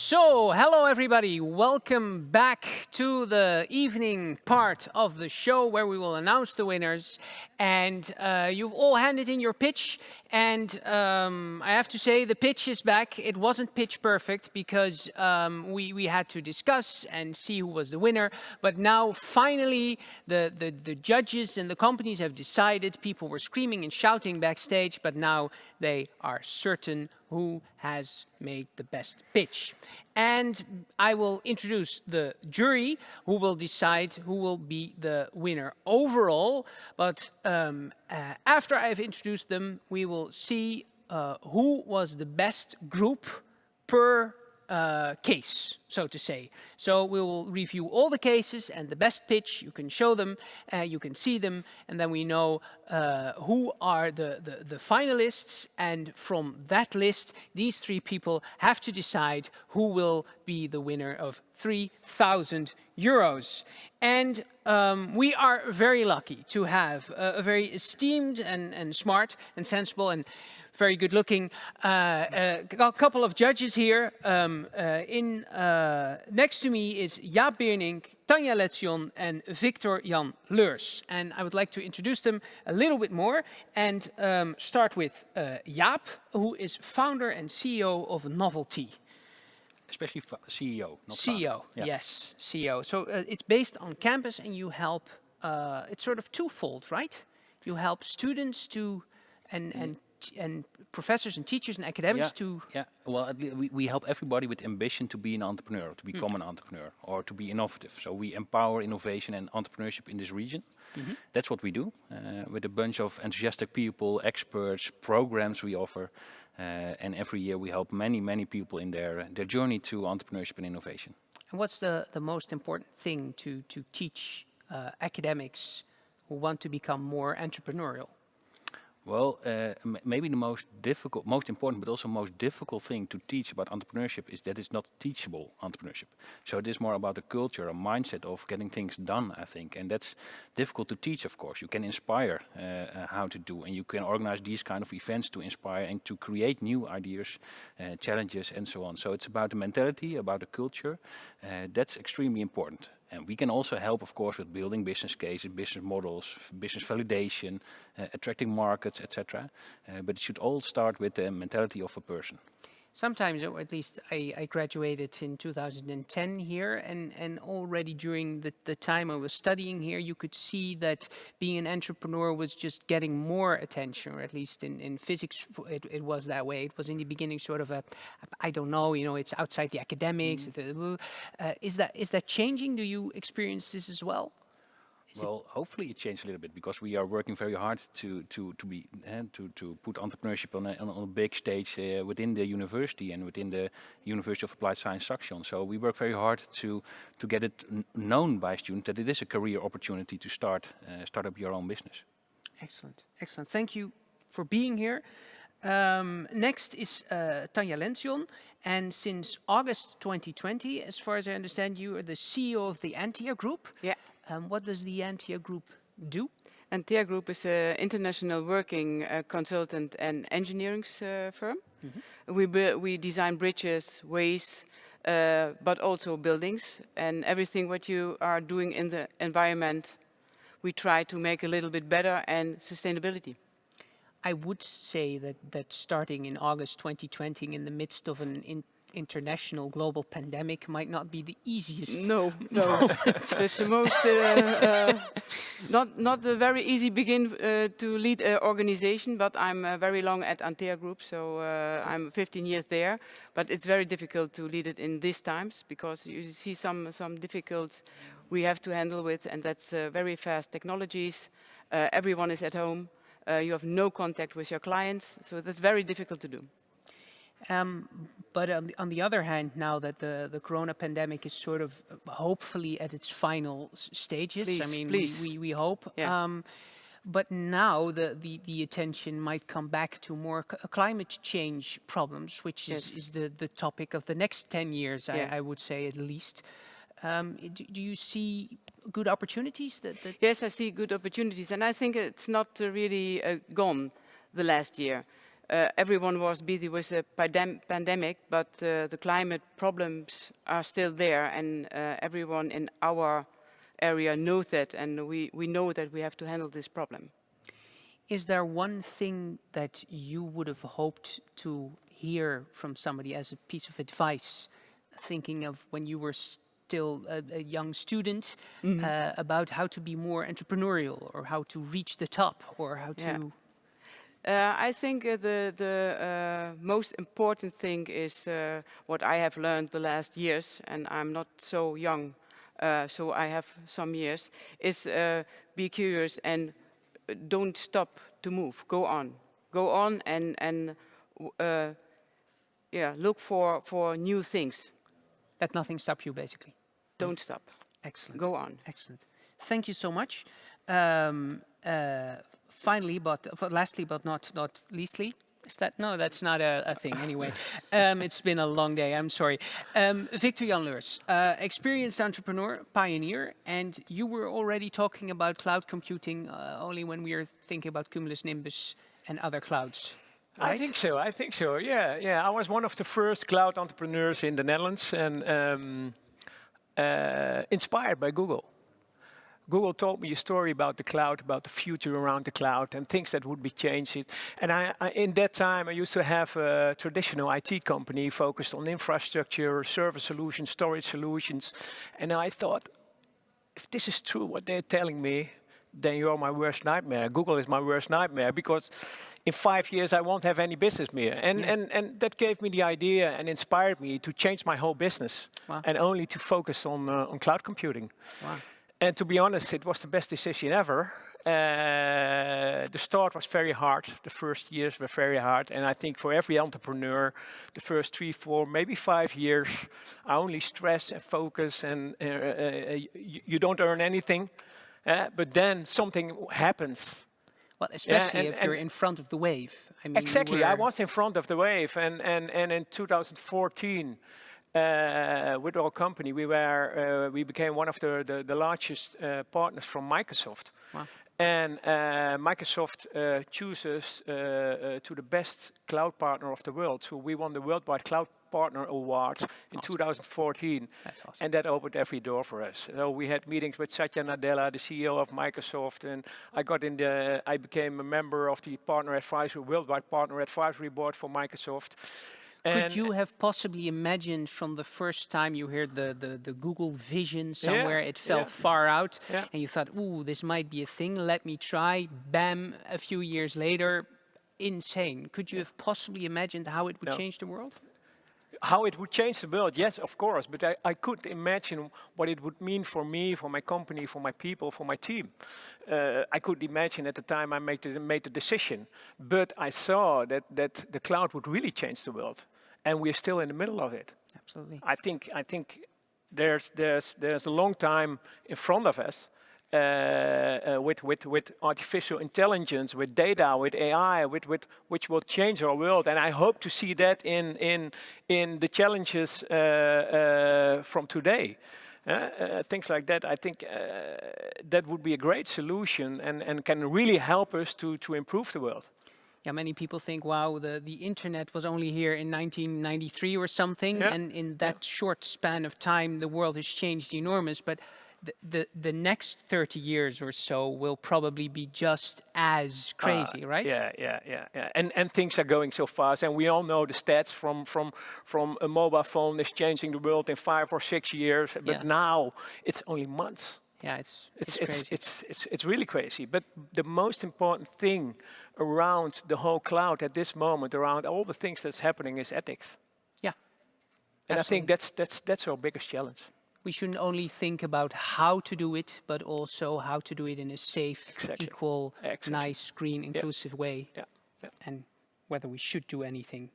So, hello everybody, welcome back to the evening part of the show where we will announce the winners. And you've all handed in your pitch, and I have to say the pitch is back. It wasn't pitch perfect because we had to discuss and see who was the winner. But now finally the judges and the companies have decided. People were screaming and shouting backstage, but now they are certain who has made the best pitch. And I will introduce the jury who will decide who will be the winner overall. But after I've introduced them, we will see who was the best group per case, so to say. So we will review all the cases and the best pitch. You can show them, you can see them, and then we know who are the finalists. And from that list, these three people have to decide who will be the winner of 3,000 euros. And we are very lucky to have a very esteemed and smart and sensible and very good looking couple of judges here. Next to me is Jaap Beernink, Tanja Letzion and Victor Jan Leurs. And I would like to introduce them a little bit more and start with Jaap, who is founder and CEO of Novelty. Especially CEO, not CEO, yeah. Yes, CEO. So it's based on campus and you help, it's sort of twofold, right? You help students to, and professors and teachers and academics to... Yeah, well, we help everybody with ambition to be an entrepreneur, to become an entrepreneur, or to be innovative. So we empower innovation and entrepreneurship in this region. That's what we do, with a bunch of enthusiastic people, experts, programs we offer. And every year we help many people in their journey to entrepreneurship and innovation. And what's the most important thing to teach academics who want to become more entrepreneurial? Well, maybe the most important, but also most difficult thing to teach about entrepreneurship is that it's not teachable entrepreneurship. So it is more about a culture, a mindset of getting things done, I think. And that's difficult to teach, of course. You can inspire how to do, and you can organize these kind of events to inspire and to create new ideas, challenges, and so on. So it's about the mentality, about the culture. That's extremely important. And we can also help, of course, with building business cases, business models, business validation, attracting markets, etc. But it should all start with the mentality of a person. Sometimes, or at least I graduated in 2010 here, and already during the time I was studying here, you could see that being an entrepreneur was just getting more attention, or at least in physics it was that way. It was in the beginning sort of I don't know, it's outside the academics. Is that changing? Do you experience this as well? Well, hopefully it changed a little bit because we are working very hard to put entrepreneurship on a big stage within the university and within the University of Applied Science section. So we work very hard to get it known by students that it is a career opportunity to start up your own business. Excellent, excellent. Thank you for being here. Next is Tanja Letzion, and since August 2020, as far as I understand, you are the CEO of the Antia Group. Yeah. What does the Antia Group do? Antia Group is an international working consultant and engineering firm. We design bridges, ways, but also buildings, and everything what you are doing in the environment, we try to make a little bit better and sustainability. I would say that starting in August 2020, in the midst of an international global pandemic, might not be the easiest. No. It's the most not a very easy begin to lead an organization, but I'm very long at Antia Group, so I'm 15 years there. But it's very difficult to lead it in these times because you see some difficult we have to handle with, and that's very fast technologies. Everyone is at home. You have no contact with your clients, so that's very difficult to do. But on the other hand, now that the corona pandemic is sort of hopefully at its final stages, please. We hope. Yeah. But now the attention might come back to more climate change problems, which is the topic of the next 10 years, I would say at least. Do you see good opportunities? Yes, I see good opportunities, and I think it's not really gone the last year. everyone was busy with the pandemic, but the climate problems are still there, and everyone in our area knows that, and we know that we have to handle this problem. Is there one thing that you would have hoped to hear from somebody as a piece of advice, thinking of when you were still a young student, about how to be more entrepreneurial or how to reach the top or how to... I think the most important thing is what I have learned the last years, and I'm not so young, so I have some years, is be curious and don't stop to move. Go on, and look for new things. Let nothing stop you, basically. Don't stop. Excellent. Go on. Excellent. Thank you so much. Finally, lastly, but not leastly, is that? No, that's not a thing anyway. It's been a long day, I'm sorry. Victor Jan Leurs, experienced entrepreneur, pioneer, and you were already talking about cloud computing only when we were thinking about Cumulus Nimbus and other clouds. Right? I think so, yeah. I was one of the first cloud entrepreneurs in the Netherlands and inspired by Google. Google told me a story about the cloud, about the future around the cloud and things that would be changed. And in that time, I used to have a traditional IT company focused on infrastructure, server solutions, storage solutions. And I thought, if this is true, what they're telling me, then you're my worst nightmare. Google is my worst nightmare because in 5 years, I won't have any business more. And that gave me the idea and inspired me to change my whole business and only to focus on cloud computing. Wow. And to be honest, it was the best decision ever. The start was very hard. The first years were very hard. And I think for every entrepreneur, the first 3, 4, maybe 5 years are only stress and focus and you don't earn anything. But then something happens. Well, especially if you're in front of the wave. I mean, exactly, I was in front of the wave. And in 2014, with our company, we became one of the largest partners from Microsoft. Wow. And Microsoft chooses to the best cloud partner of the world. So we won the Worldwide Cloud Partner Award in 2014. That's awesome. And that opened every door for us. So we had meetings with Satya Nadella, the CEO of Microsoft, and I became a member of the Worldwide Partner Advisory Board for Microsoft. Could you have possibly imagined from the first time you heard the Google vision somewhere, it felt far out, and you thought, ooh, this might be a thing, let me try, bam, a few years later, insane. Could you have possibly imagined how it would change the world? How it would change the world, yes, of course, but I could imagine what it would mean for me, for my company, for my people, for my team. I could imagine at the time I made the decision, but I saw that the cloud would really change the world, and we're still in the middle of it. Absolutely. I think there's a long time in front of us with artificial intelligence, with data, with AI, which will change our world, and I hope to see that in the challenges from today. Things like that, I think that would be a great solution and can really help us to improve the world. Yeah, many people think, wow, the internet was only here in 1993 or something, and in that short span of time, the world has changed enormous, but the next 30 years or so will probably be just as crazy, right? Yeah. And things are going so fast, and we all know the stats from a mobile phone is changing the world in 5 or 6 years, but now it's only months. Yeah, it's crazy. It's really crazy. But the most important thing around the whole cloud at this moment, around all the things that's happening, is ethics. Yeah. And absolutely. I think that's our biggest challenge. We shouldn't only think about how to do it, but also how to do it in a safe, equal, nice, green, inclusive way. And whether we should do anything.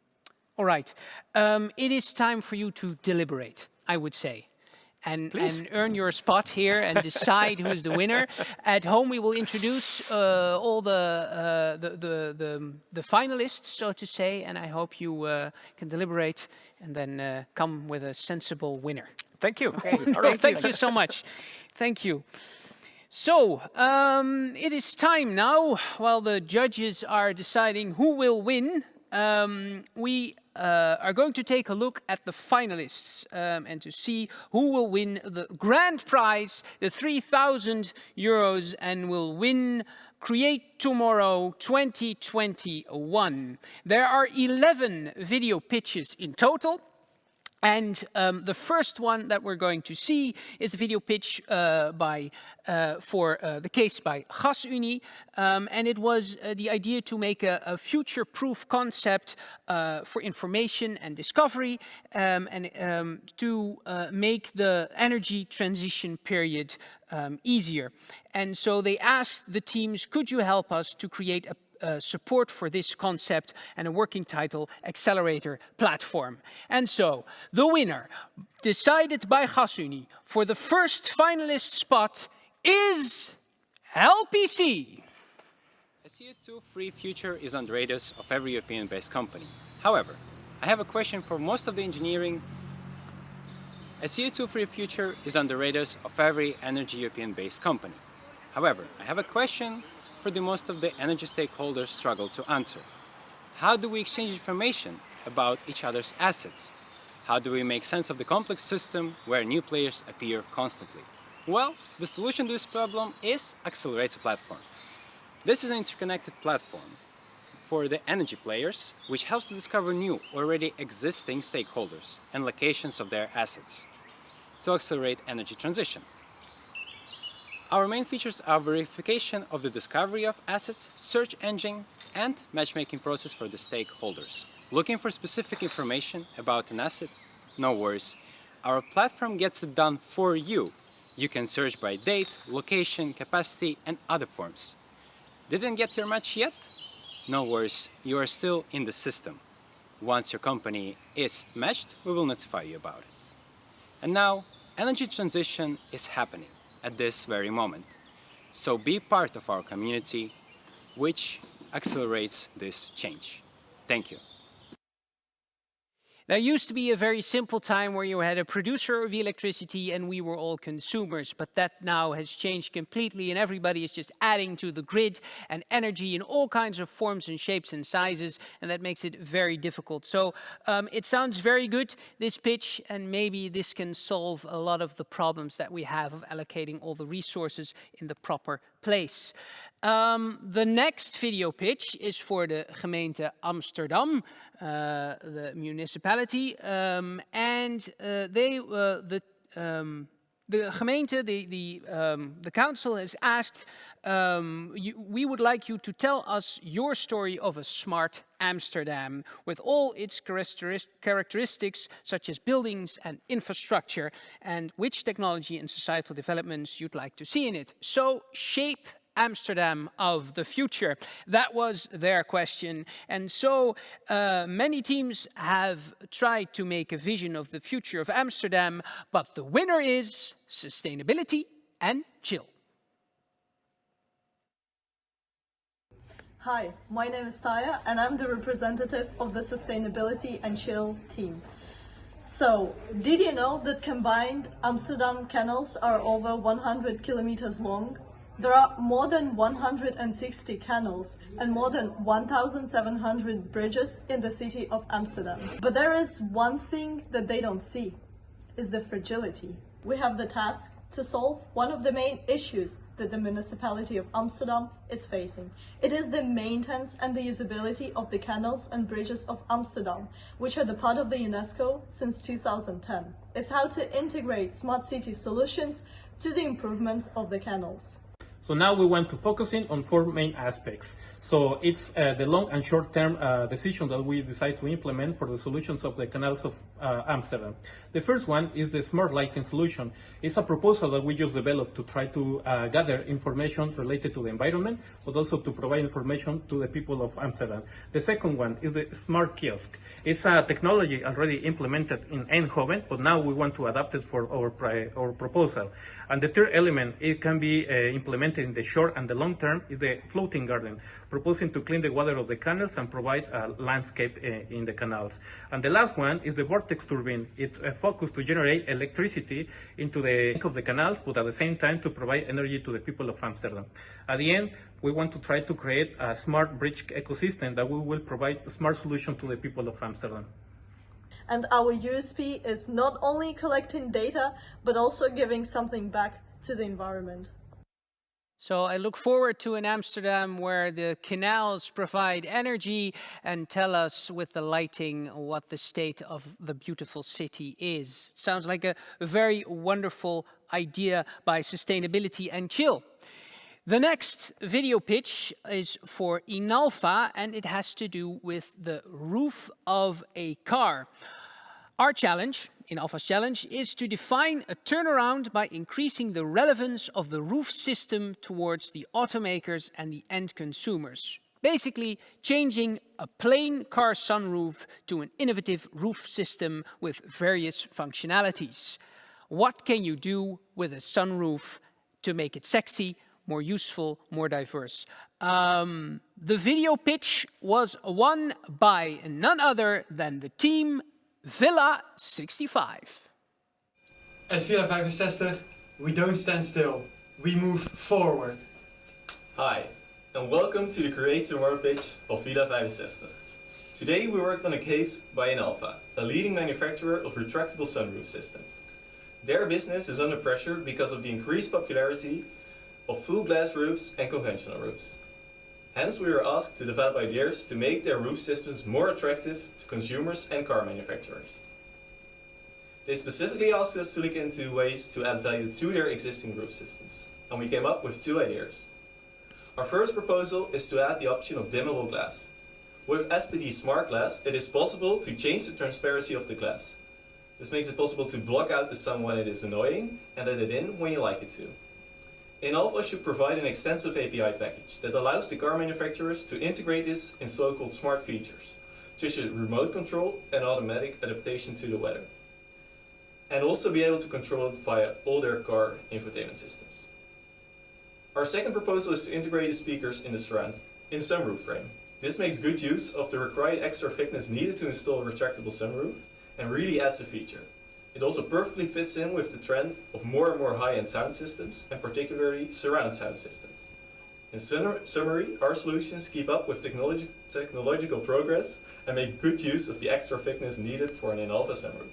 All right. It is time for you to deliberate, I would say. And earn your spot here and decide who's the winner. At home, we will introduce all the finalists, so to say, and I hope you can deliberate and then come with a sensible winner. Thank you. Okay. Thank you so much. Thank you. So, it is time now, while the judges are deciding who will win, we are going to take a look at the finalists and to see who will win the grand prize, the 3,000 euros, and will win Create Tomorrow 2021. There are 11 video pitches in total. And the first one that we're going to see is the video pitch for the case by Casewinner. And it was the idea to make a future-proof concept for information and discovery and to make the energy transition period easier. And so they asked the teams, could you help us to create a support for this concept and a working title, Accelerator Platform. And so, the winner, decided by Casewinner for the first finalist spot is LPC. A CO2-free future is on the radars of every European-based company. However, I have a question for most of the engineering. A CO2-free future is on the radars of every energy European-based company. However, I have a question for the most of the energy stakeholders struggle to answer. How do we exchange information about each other's assets? How do we make sense of the complex system where new players appear constantly? Well, the solution to this problem is Accelerator Platform. This is an interconnected platform for the energy players, which helps to discover new, already existing stakeholders and locations of their assets to accelerate energy transition. Our main features are verification of the discovery of assets, search engine, and matchmaking process for the stakeholders. Looking for specific information about an asset? No worries. Our platform gets it done for you. You can search by date, location, capacity, and other forms. Didn't get your match yet? No worries, you are still in the system. Once your company is matched, we will notify you about it. And now, energy transition is happening at this very moment. So be part of our community, which accelerates this change. Thank you. There used to be a very simple time where you had a producer of electricity and we were all consumers, but that now has changed completely and everybody is just adding to the grid and energy in all kinds of forms and shapes and sizes, and that makes it very difficult. So it sounds very good, this pitch, and maybe this can solve a lot of the problems that we have of allocating all the resources in the proper place. The next video pitch is for the gemeente Amsterdam, the municipality, and the gemeente, the council has asked, we would like you to tell us your story of a smart Amsterdam with all its characteristics such as buildings and infrastructure, and which technology and societal developments you'd like to see in it. So shape Amsterdam of the future. That was their question. And so many teams have tried to make a vision of the future of Amsterdam, but the winner is sustainability and chill. Hi, my name is Taya and I'm the representative of the Sustainability and Chill team. So, did you know that combined Amsterdam canals are over 100 kilometers long? There are more than 160 canals and more than 1,700 bridges in the city of Amsterdam. But there is one thing that they don't see, is the fragility. We have the task to solve one of the main issues that the municipality of Amsterdam is facing. It is the maintenance and the usability of the canals and bridges of Amsterdam, which are the part of the UNESCO since 2010. It's how to integrate smart city solutions to the improvements of the canals. So now we want to focus in on four main aspects. So it's the long and short-term decision that we decide to implement for the solutions of the canals of Amsterdam. The first one is the smart lighting solution. It's a proposal that we just developed to try to gather information related to the environment, but also to provide information to the people of Amsterdam. The second one is the smart kiosk. It's a technology already implemented in Eindhoven, but now we want to adapt it for our proposal. And the third element, it can be implemented in the short and the long term, is the floating garden, proposing to clean the water of the canals and provide a landscape in the canals. And the last one is the vortex turbine. It's focused to generate electricity into the of the canals, but at the same time to provide energy to the people of Amsterdam. At the end, we want to try to create a smart bridge ecosystem that we will provide a smart solution to the people of Amsterdam. And our USP is not only collecting data, but also giving something back to the environment. So I look forward to an Amsterdam where the canals provide energy and tell us with the lighting what the state of the beautiful city is. It sounds like a very wonderful idea by Sustainability and Chill. The next video pitch is for Inalfa, and it has to do with the roof of a car. Our challenge, Inalfa's challenge, is to define a turnaround by increasing the relevance of the roof system towards the automakers and the end consumers. Basically, changing a plain car sunroof to an innovative roof system with various functionalities. What can you do with a sunroof to make it sexy, more useful, more diverse? The video pitch was won by none other than the team Villa 65. At Villa 65, we don't stand still, we move forward. Hi, and welcome to the Create Tomorrow pitch of Villa 65. Today we worked on a case by Inalfa, a leading manufacturer of retractable sunroof systems. Their business is under pressure because of the increased popularity of full glass roofs and conventional roofs. Hence we were asked to develop ideas to make their roof systems more attractive to consumers and car manufacturers. They specifically asked us to look into ways to add value to their existing roof systems, and we came up with two ideas. Our first proposal is to add the option of dimmable glass. With SPD Smart Glass, it is possible to change the transparency of the glass. This makes it possible to block out the sun when it is annoying and let it in when you like it to. Inalfa should provide an extensive API package that allows the car manufacturers to integrate this in so-called smart features, such as remote control and automatic adaptation to the weather, and also be able to control it via all their car infotainment systems. Our second proposal is to integrate the speakers in the sunroof frame. This makes good use of the required extra thickness needed to install a retractable sunroof and really adds a feature. It also perfectly fits in with the trend of more and more high-end sound systems, and particularly surround sound systems. In summary, our solutions keep up with technological progress and make good use of the extra thickness needed for an Inalfa sunroof.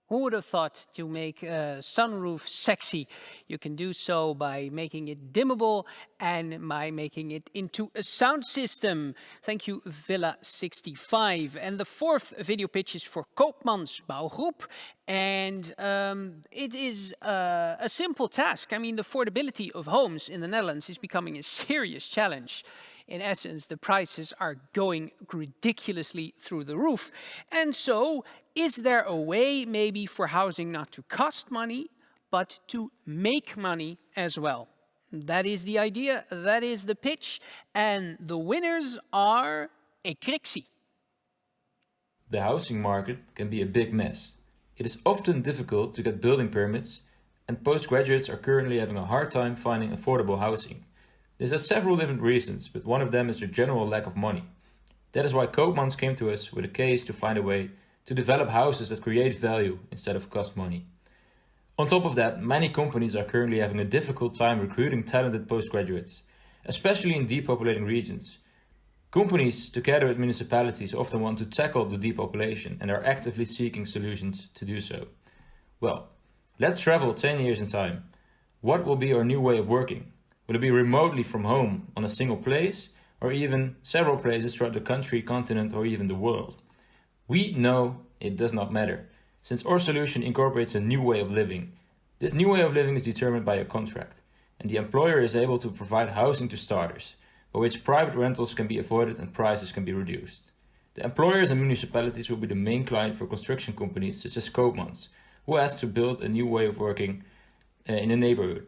Who would have thought to make a sunroof sexy? You can do so by making it dimmable and by making it into a sound system. Thank you, Villa 65. And the fourth video pitch is for Koopmans Bouwgroep. And it is a simple task. I mean, the affordability of homes in the Netherlands is becoming a serious challenge. In essence, the prices are going ridiculously through the roof. And so, is there a way maybe for housing not to cost money, but to make money as well? That is the idea, that is the pitch, and the winners are Ecrixie. The housing market can be a big mess. It is often difficult to get building permits, and postgraduates are currently having a hard time finding affordable housing. This has several different reasons, but one of them is the general lack of money. That is why Koopmans came to us with a case to find a way to develop houses that create value instead of cost money. On top of that, many companies are currently having a difficult time recruiting talented postgraduates, especially in depopulating regions. Companies, together with municipalities, often want to tackle the depopulation and are actively seeking solutions to do so. Well, let's travel 10 years in time. What will be our new way of working? Will it be remotely from home on a single place, or even several places throughout the country, continent, or even the world? We know it does not matter, since our solution incorporates a new way of living. This new way of living is determined by a contract, and the employer is able to provide housing to starters, by which private rentals can be avoided and prices can be reduced. The employers and municipalities will be the main client for construction companies such as Koopmans, who ask to build a new way of working in a neighborhood.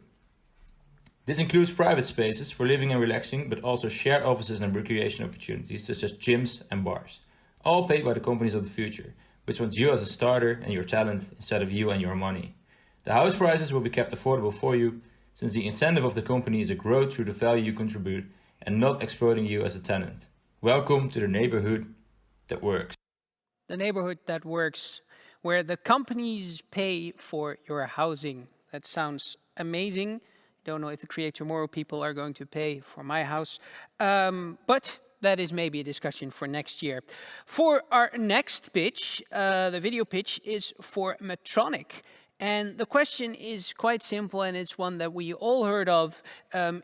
This includes private spaces for living and relaxing, but also shared offices and recreation opportunities such as gyms and bars, all paid by the companies of the future, which want you as a starter and your talent instead of you and your money. The house prices will be kept affordable for you, since the incentive of the company is a growth through the value you contribute and not exploiting you as a tenant. Welcome to the neighborhood that works. The neighborhood that works, where the companies pay for your housing. That sounds amazing. Don't know if the Create Tomorrow people are going to pay for my house, but that is maybe a discussion for next year. For our next pitch, the video pitch is for Medtronic. And the question is quite simple, and it's one that we all heard of.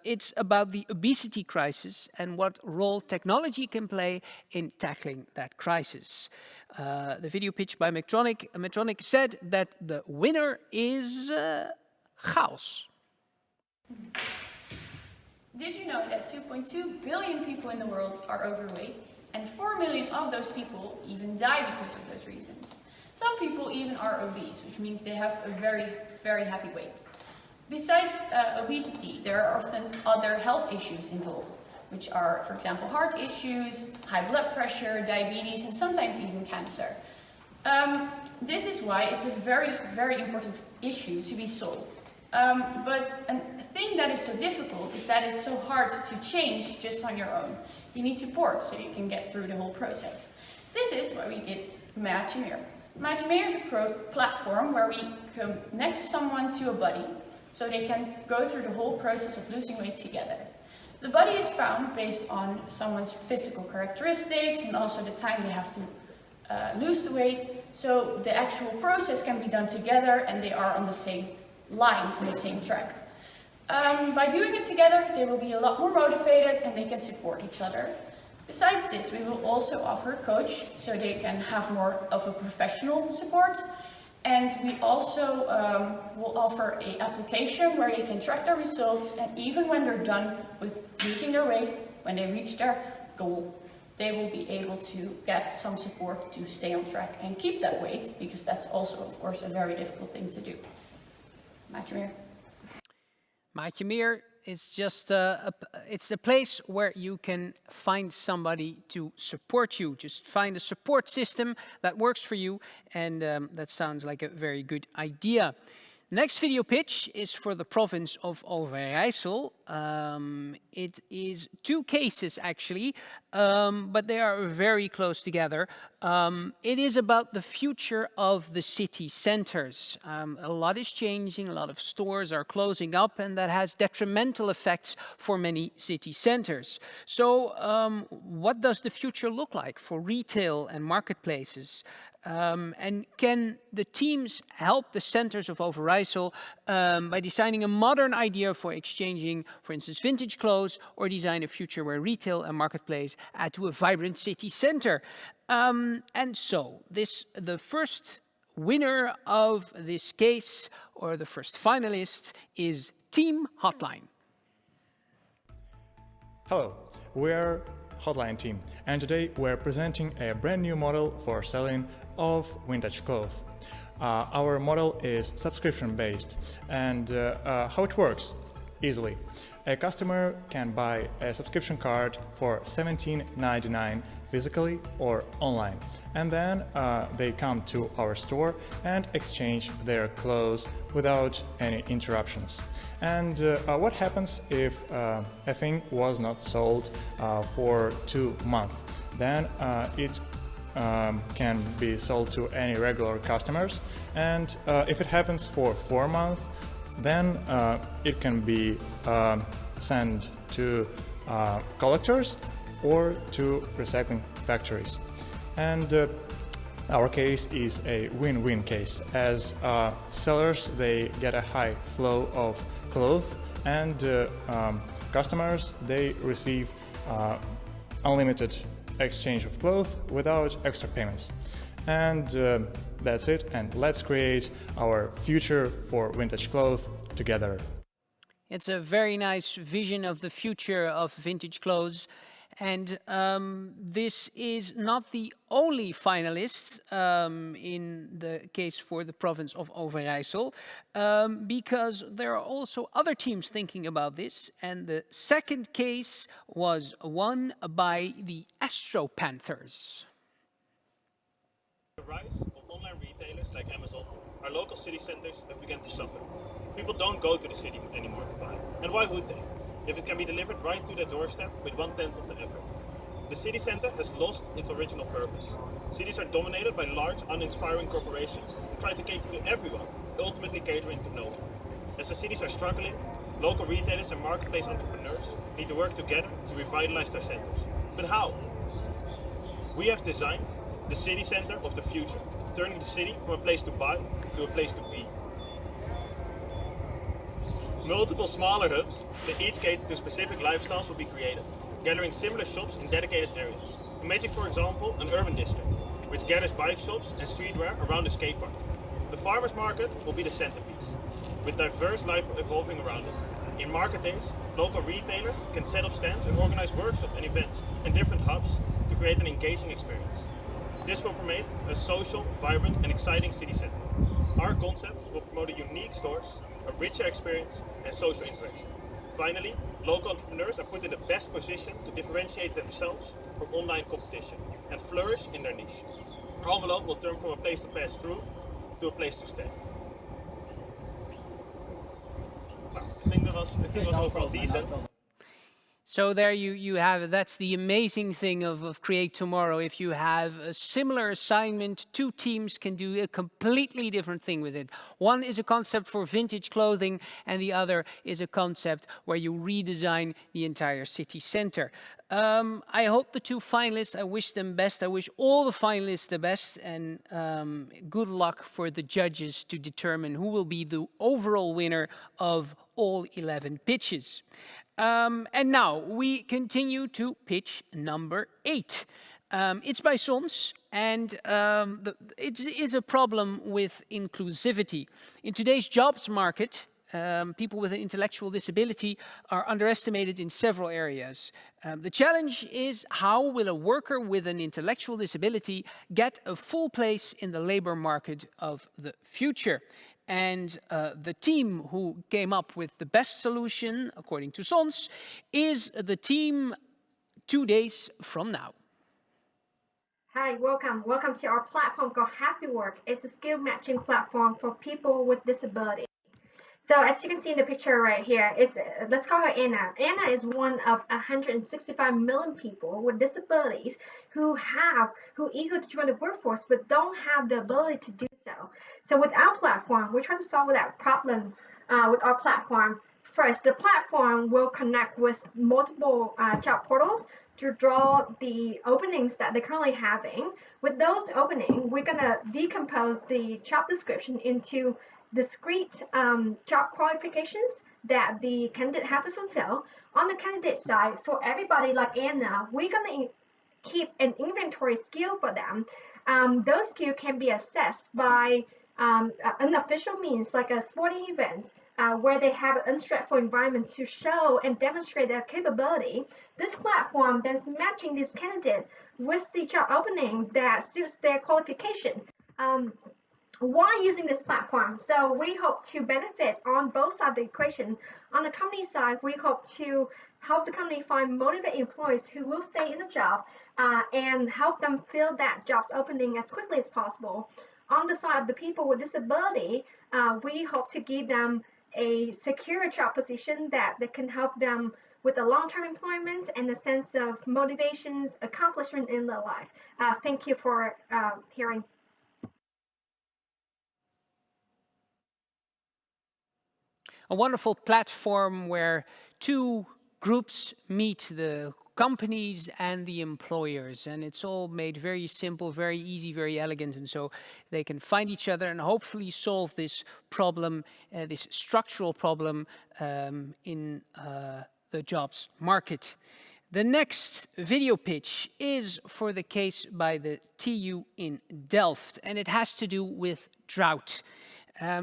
It's about the obesity crisis and what role technology can play in tackling that crisis. The video pitch by Medtronic. Medtronic said that the winner is chaos. Did you know that 2.2 billion people in the world are overweight, and 4 million of those people even die because of those reasons? Some people even are obese, which means they have a very, very heavy weight. Besides obesity, there are often other health issues involved, which are, for example, heart issues, high blood pressure, diabetes, and sometimes even cancer. This is why it's a very, very important issue to be solved. But a thing that is so difficult is that it's so hard to change just on your own. You need support so you can get through the whole process. This is why we get Casewinner. Casewinner is a platform where we connect someone to a buddy so they can go through the whole process of losing weight together. The buddy is found based on someone's physical characteristics and also the time they have to lose the weight, so the actual process can be done together and they are on the same lines and the same track. By doing it together, they will be a lot more motivated and they can support each other. Besides this, we will also offer a coach so they can have more of a professional support. And we also will offer an application where they can track their results, and even when they're done with losing their weight, when they reach their goal, they will be able to get some support to stay on track and keep that weight, because that's also, of course, a very difficult thing to do. Casewinner. Casewinner is just it's a place where you can find somebody to support you. Just find a support system that works for you, and that sounds like a very good idea. Next video pitch is for the province of Overijssel. It is two cases actually, but they are very close together. It is about the future of the city centers. A lot is changing, a lot of stores are closing up, and that has detrimental effects for many city centers. So what does the future look like for retail and marketplaces? And can the teams help the centers of Overijssel by designing a modern idea for exchanging, for instance, vintage clothes, or design a future where retail and marketplace add to a vibrant city center? And so the first winner of this case, or the first finalist, is Team Hotline. Hello, we're Hotline team, and today we're presenting a brand new model for selling of vintage clothes. Our model is subscription based, and how it works? Easily. A customer can buy a subscription card for $17.99 physically or online, and then they come to our store and exchange their clothes without any interruptions. And what happens if a thing was not sold for 2 months? Then it can be sold to any regular customers, and if it happens for 4 months, then it can be sent to collectors or to recycling factories. And our case is a win-win case, as sellers, they get a high flow of clothes, and customers, they receive unlimited exchange of clothes without extra payments. And that's it, and let's create our future for vintage clothes together. It's a very nice vision of the future of vintage clothes. And this is not the only finalist in the case for the province of Overijssel, because there are also other teams thinking about this. And the second case was won by the Astro Panthers. The rise of online retailers like Amazon are our local city centers have begun to suffer. People don't go to the city anymore to buy. And why would they? If it can be delivered right to their doorstep with 1/10 of the effort. The city center has lost its original purpose. Cities are dominated by large, uninspiring corporations who try to cater to everyone, ultimately catering to no one. As the cities are struggling, local retailers and marketplace entrepreneurs need to work together to revitalize their centers. But how? We have designed the city center of the future, turning the city from a place to buy to a place to be. Multiple smaller hubs that each cater to specific lifestyles will be created, gathering similar shops in dedicated areas. Imagine, for example, an urban district, which gathers bike shops and streetwear around a skate park. The farmers market will be the centerpiece, with diverse life evolving around it. In market days, local retailers can set up stands and organize workshops and events in different hubs to create an engaging experience. This will promote a social, vibrant and exciting city center. Our concept will promote a unique stores, a richer experience and social interaction. Finally, local entrepreneurs are put in the best position to differentiate themselves from online competition and flourish in their niche. Almelo will turn from a place to pass through to a place to stay. Nou, ik denk dat was overal decent. So there you have it. That's the amazing thing of Create Tomorrow. If you have a similar assignment, two teams can do a completely different thing with it. One is a concept for vintage clothing, and the other is a concept where you redesign the entire city center. I hope the two finalists, I wish them best. I wish all the finalists the best, and good luck for the judges to determine who will be the overall winner of all 11 pitches. And now we continue to pitch number 8. It's by Sons, and it is a problem with inclusivity. In today's jobs market, people with an intellectual disability are underestimated in several areas. The challenge is, how will a worker with an intellectual disability get a full place in the labor market of the future? And the team who came up with the best solution, according to Sons, is the team 2 days from now. Hi, welcome. Welcome to our platform called Happy Work. It's a skill matching platform for people with disability. So as you can see in the picture right here, let's call her Anna. Anna is one of 165 million people with disabilities who eager to join the workforce but don't have the ability to do so. So with our platform, we're trying to solve that problem with our platform. First, the platform will connect with multiple job portals to draw the openings that they're currently having. With those openings, we're going to decompose the job description into discrete job qualifications that the candidate has to fulfill. On the candidate side, for everybody like Anna, we're going to keep an inventory skill for them. Those skills can be assessed by unofficial means like a sporting events where they have an unstressful environment to show and demonstrate their capability. This platform then is matching this candidate with the job opening that suits their qualification. Why using this platform? So we hope to benefit on both sides of the equation. On the company side, we hope to help the company find motivated employees who will stay in the job and help them fill that job's opening as quickly as possible. On the side of the people with disability, we hope to give them a secure job position that can help them with the long-term employment and a sense of motivations, accomplishment in their life. Thank you for hearing. A wonderful platform where two groups meet, the companies and the employers, and it's all made very simple, very easy, very elegant, and so they can find each other and hopefully solve this problem, this structural problem in the jobs market. The next video pitch is for the case by the TU in Delft, and it has to do with drought.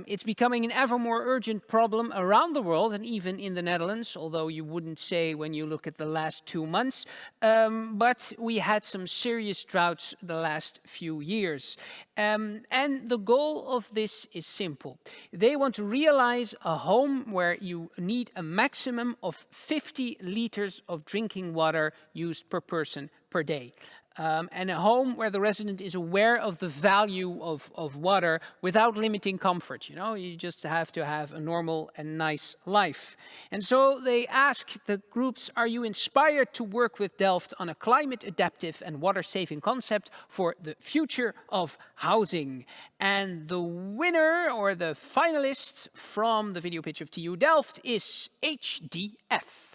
It's becoming an ever more urgent problem around the world and even in the Netherlands, although you wouldn't say when you look at the last 2 months. But we had some serious droughts the last few years. And the goal of this is simple. They want to realize a home where you need a maximum of 50 liters of drinking water used per person per day. And a home where the resident is aware of the value of water without limiting comfort. You know, you just have to have a normal and nice life. And so they ask the groups, are you inspired to work with Delft on a climate adaptive and water saving concept for the future of housing? And the winner or the finalist from the video pitch of TU Delft is HDF.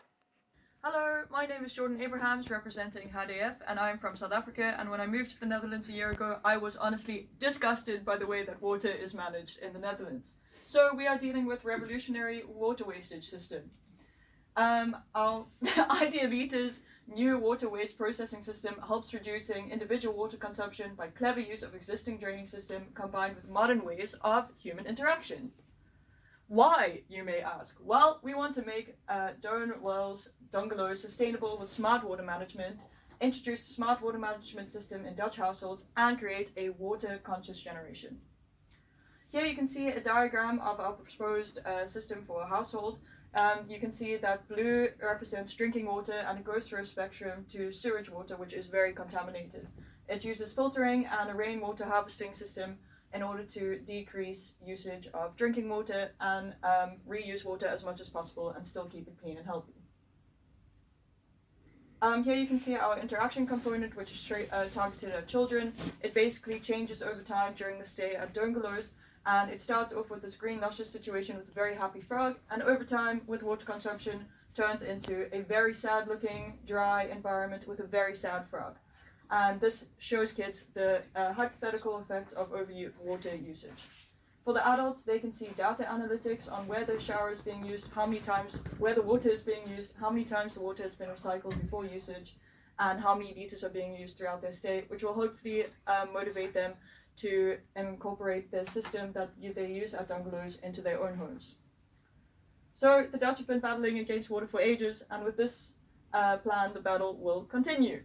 Hello, my name is Jordan Abrahams, representing HDF, and I'm from South Africa. And when I moved to the Netherlands a year ago, I was honestly disgusted by the way that water is managed in the Netherlands. So we are dealing with revolutionary water wastage system. Our Idealita's new water waste processing system helps reducing individual water consumption by clever use of existing draining system combined with modern ways of human interaction. Why, you may ask? Well, we want to make Doan wells, bungalows sustainable with smart water management, introduce a smart water management system in Dutch households, and create a water-conscious generation. Here you can see a diagram of our proposed system for a household. You can see that blue represents drinking water, and it goes through a spectrum to sewage water, which is very contaminated. It uses filtering and a rainwater harvesting system in order to decrease usage of drinking water and reuse water as much as possible and still keep it clean and healthy. Here you can see our interaction component, which is targeted at children. It basically changes over time during the stay at bungalows, and it starts off with this green luscious situation with a very happy frog, and over time with water consumption turns into a very sad looking dry environment with a very sad frog. And this shows kids the hypothetical effects of water usage. For the adults, they can see data analytics on where the shower is being used, how many times, where the water is being used, how many times the water has been recycled before usage, and how many liters are being used throughout their stay, which will hopefully motivate them to incorporate the system that they use at bungalows into their own homes. So the Dutch have been battling against water for ages, and with this plan, the battle will continue.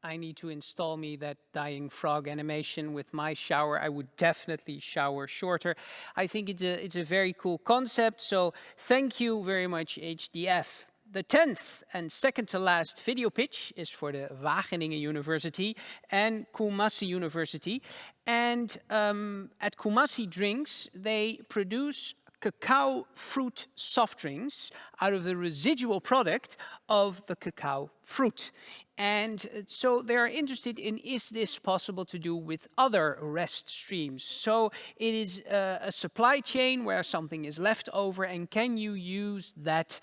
I need to install me that dying frog animation with my shower. I would definitely shower shorter. I think it's a very cool concept. So thank you very much, HDF. The 10th and second to last video pitch is for the Wageningen University and Kumasi University. And at Kumasi Drinks, they produce cacao fruit soft drinks out of the residual product of the cacao fruit. And so they are interested in, is this possible to do with other rest streams? So it is a supply chain where something is left over, and can you use that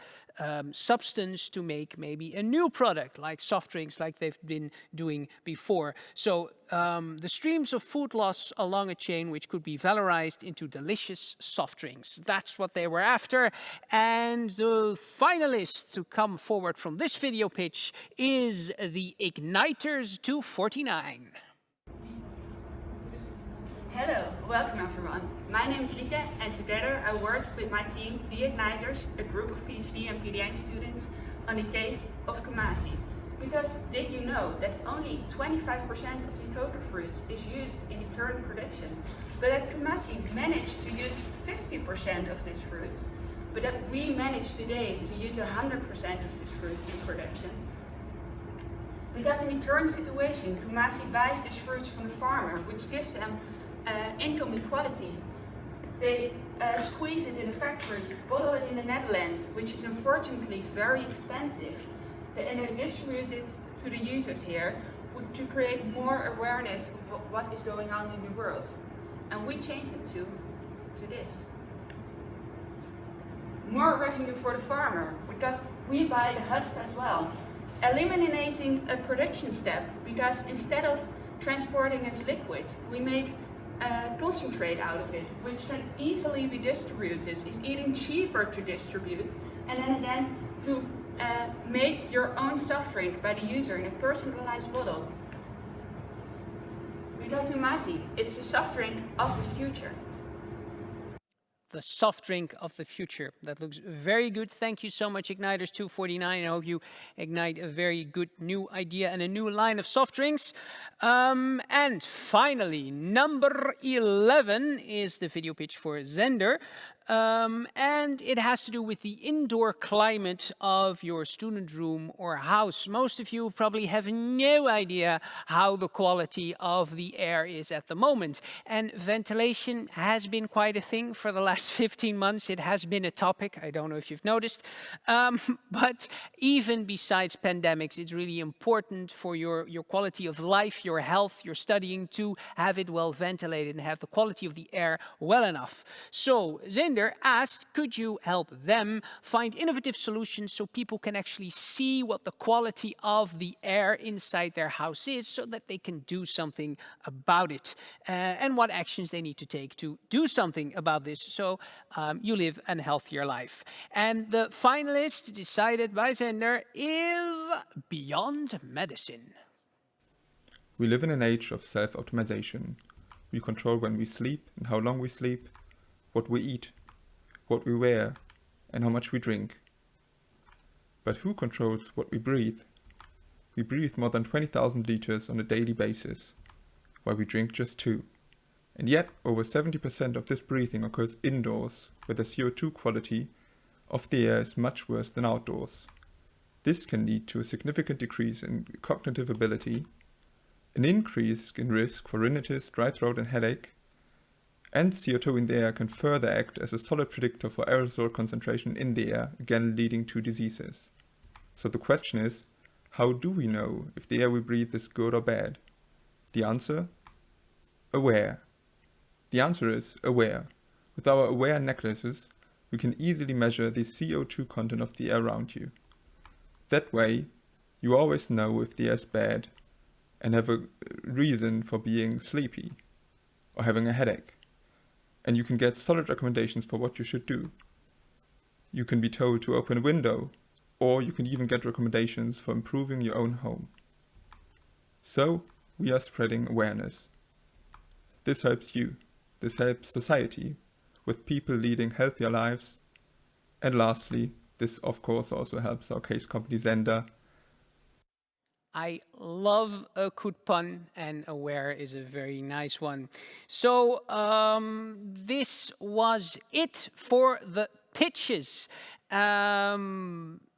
substance to make maybe a new product like soft drinks like they've been doing before. So the streams of food loss along a chain which could be valorized into delicious soft drinks. That's what they were after. And the finalist to come forward from this video pitch is the Igniters 249. Hello, welcome everyone. My name is Lieke, and together I work with my team, the Igniters, a group of PhD and PDN students, on the case of Kumasi. Because did you know that only 25% of the cocoa fruits is used in the current production, but that Kumasi managed to use 50% of this fruit, but that we managed today to use 100% of this fruit in production? Because in the current situation, Kumasi buys this fruit from the farmer, which gives them income equality. They squeeze it in a factory, bottle it in the Netherlands, which is unfortunately very expensive, and they distribute it to the users here to create more awareness of what is going on in the world. And we changed it to this. More revenue for the farmer, because we buy the husk as well. Eliminating a production step, because instead of transporting as liquid, we make concentrate out of it, which can easily be distributed. It's even cheaper to distribute, and then again to make your own soft drink by the user in a personalized bottle. Because Kumasi, it's the soft drink of the future. The soft drink of the future. That looks very good. Thank you so much, Igniters 249. I hope you ignite a very good new idea and a new line of soft drinks. And finally, number 11 is the video pitch for Zender. and it has to do with the indoor climate of your student room or house. Most of you probably have no idea how the quality of the air is at the moment. And ventilation has been quite a thing for the last 15 months. It has been a topic. I don't know if you've noticed. But even besides pandemics, it's really important for your quality of life, your health, your studying to have it well ventilated and have the quality of the air well enough. So Zinder asked, could you help them find innovative solutions so people can actually see what the quality of the air inside their house is so that they can do something about it and what actions they need to take to do something about this so you live a healthier life. And the finalist decided by Zinder is Beyond Medicine. We live in an age of self-optimization. We control when we sleep and how long we sleep, what we eat, what we wear, and how much we drink. But who controls what we breathe? We breathe more than 20,000 liters on a daily basis, while we drink just 2. And yet, over 70% of this breathing occurs indoors, where the CO2 quality of the air is much worse than outdoors. This can lead to a significant decrease in cognitive ability, an increase in risk for rhinitis, dry throat and headache, and CO2 in the air can further act as a solid predictor for aerosol concentration in the air, again leading to diseases. So the question is, how do we know if the air we breathe is good or bad? The answer? Aware. The answer is aware. With our aware necklaces, we can easily measure the CO2 content of the air around you. That way, you always know if the air is bad and have a reason for being sleepy or having a headache. And you can get solid recommendations for what you should do. You can be told to open a window, or you can even get recommendations for improving your own home. So, we are spreading awareness. This helps you. This helps society, with people leading healthier lives. And lastly, this of course also helps our case company Zender. I love a good pun, and aware is a very nice one. So this was it for the pitches.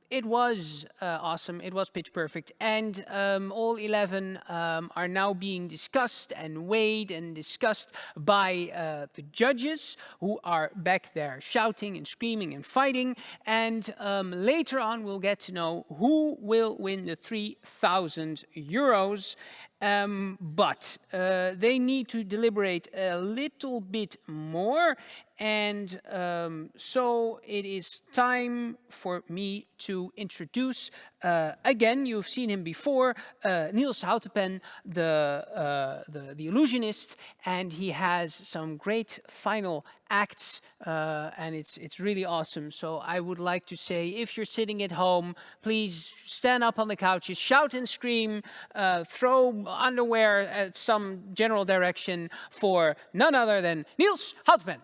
It was awesome. It was pitch perfect. And all 11 are now being discussed and weighed and discussed by the judges who are back there shouting and screaming and fighting. And later on, we'll get to know who will win the 3,000 euros. But they need to deliberate a little bit more. And so it is time for me to introduce, again, you've seen him before, Niels Houtenpen, the illusionist, and he has some great final acts, and it's really awesome. So I would like to say, if you're sitting at home, please stand up on the couches, shout and scream, throw underwear at some general direction for none other than Niels Houtenpen.